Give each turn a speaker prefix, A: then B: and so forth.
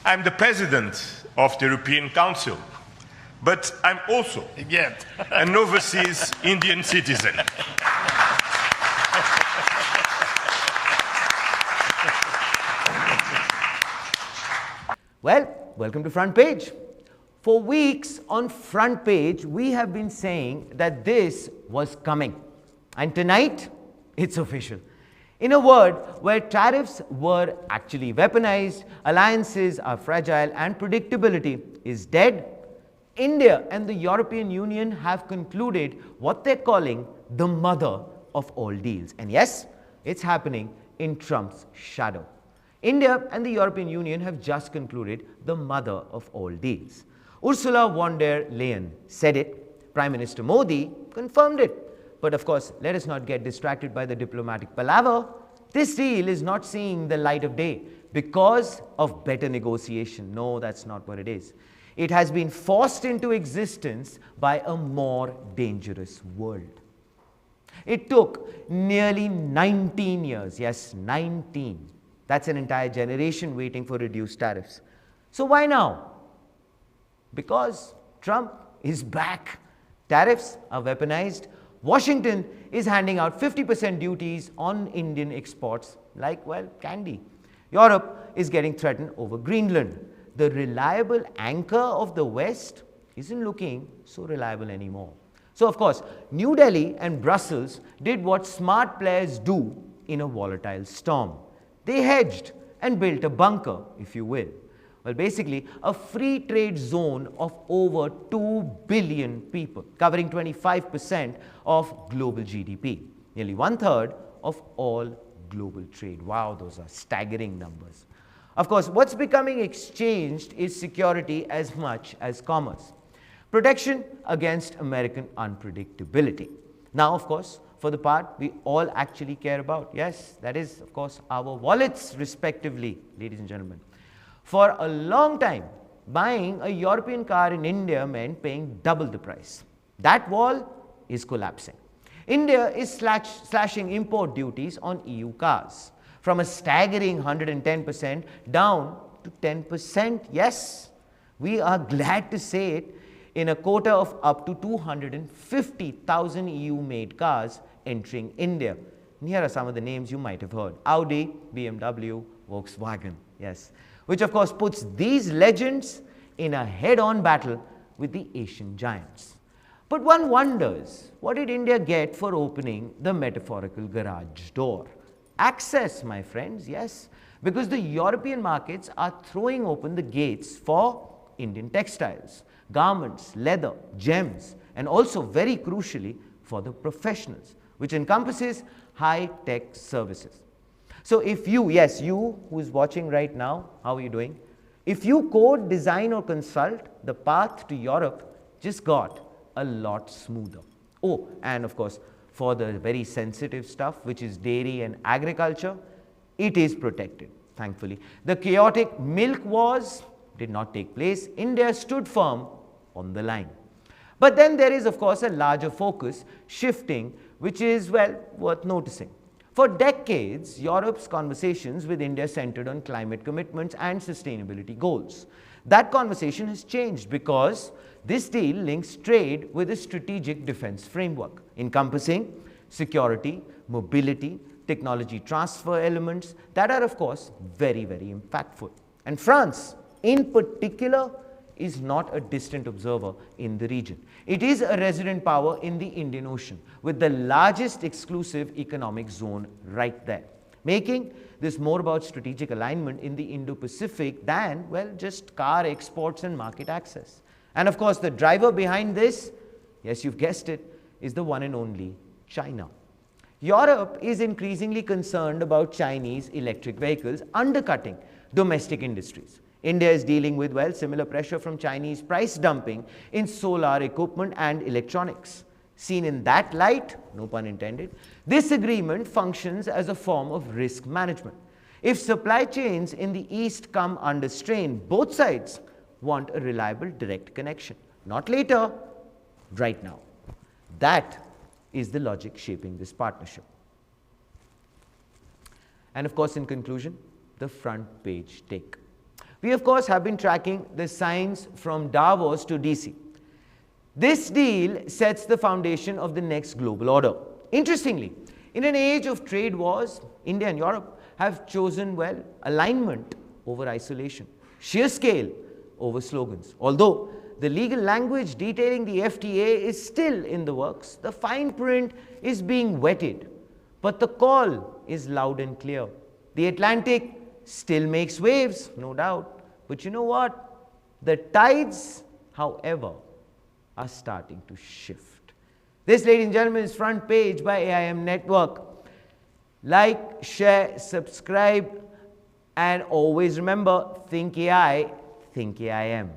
A: I'm the president of the European Council, but I'm also an overseas Indian citizen.
B: Well, welcome to Front Page. For weeks on Front Page, we have been saying that this was coming. And tonight, it's official. In a world where tariffs were actually weaponized, alliances are fragile, and predictability is dead, India and the European Union have concluded what they're calling the mother of all deals. And yes, it's happening in Trump's shadow. India and the European Union have just concluded the mother of all deals. Ursula von der Leyen said it, Prime Minister Modi confirmed it. But of course, let us not get distracted by the diplomatic palaver. This deal is not seeing the light of day because of better negotiation. No, that's not what it is. It has been forced into existence by a more dangerous world. It took nearly 19 years, yes, 19. That's an entire generation waiting for reduced tariffs. So why now? Because Trump is back. Tariffs are weaponized. Washington is handing out 50% duties on Indian exports like, well, candy. Europe is getting threatened over Greenland. The reliable anchor of the West isn't looking so reliable anymore. So, of course, New Delhi and Brussels did what smart players do in a volatile storm. They hedged and built a bunker, if you will. Well, basically, a free trade zone of over 2 billion people, covering 25% of global GDP, nearly 1/3 of all global trade. Wow, those are staggering numbers. Of course, what's becoming exchanged is security as much as commerce. Protection against American unpredictability. Now, of course, for the part we all actually care about. Yes, that is, of course, our wallets respectively, ladies and gentlemen. For a long time, buying a European car in India meant paying double the price. That wall is collapsing. India is slashing import duties on EU cars from a staggering 110% down to 10%. Yes, we are glad to say it, in a quota of up to 250,000 EU-made cars entering India. And here are some of the names you might have heard: Audi, BMW, Volkswagen. Yes, which of course puts these legends in a head-on battle with the Asian giants. But one wonders, what did India get for opening the metaphorical garage door? Access, my friends, yes, because the European markets are throwing open the gates for Indian textiles, garments, leather, gems, and also very crucially for the professionals, which encompasses high-tech services. So if you, yes, you who is watching right now, how are you doing? If you code, design or consult, the path to Europe just got a lot smoother. Oh, and of course, for the very sensitive stuff, which is dairy and agriculture, it is protected, thankfully. The chaotic milk wars did not take place. India stood firm on the line. But then there is, of course, a larger focus shifting, which is, well, worth noticing. For decades, Europe's conversations with India centered on climate commitments and sustainability goals. That conversation has changed because this deal links trade with a strategic defense framework, encompassing security, mobility, technology transfer elements that are, of course, very, very impactful. And France, in particular, is not a distant observer in the region. It is a resident power in the Indian Ocean, with the largest exclusive economic zone right there, making this more about strategic alignment in the Indo-Pacific than, well, just car exports and market access. And of course, the driver behind this, yes, you've guessed it, is the one and only China. Europe is increasingly concerned about Chinese electric vehicles undercutting domestic industries. India is dealing with, well, similar pressure from Chinese price dumping in solar equipment and electronics. Seen in that light, no pun intended, this agreement functions as a form of risk management. If supply chains in the East come under strain, both sides want a reliable direct connection. Not later, right now. That is the logic shaping this partnership. And of course, in conclusion, the front page take. We, of course, have been tracking the signs from Davos to DC. This deal sets the foundation of the next global order. Interestingly, in an age of trade wars, India and Europe have chosen, well, alignment over isolation, sheer scale over slogans. Although the legal language detailing the FTA is still in the works, the fine print is being wetted, but the call is loud and clear. The Atlantic still makes waves, no doubt, but you know what? The tides, however, are starting to shift. This, ladies and gentlemen, is Front Page by AIM Network. Like, share, subscribe, and always remember, think AI, think AIM.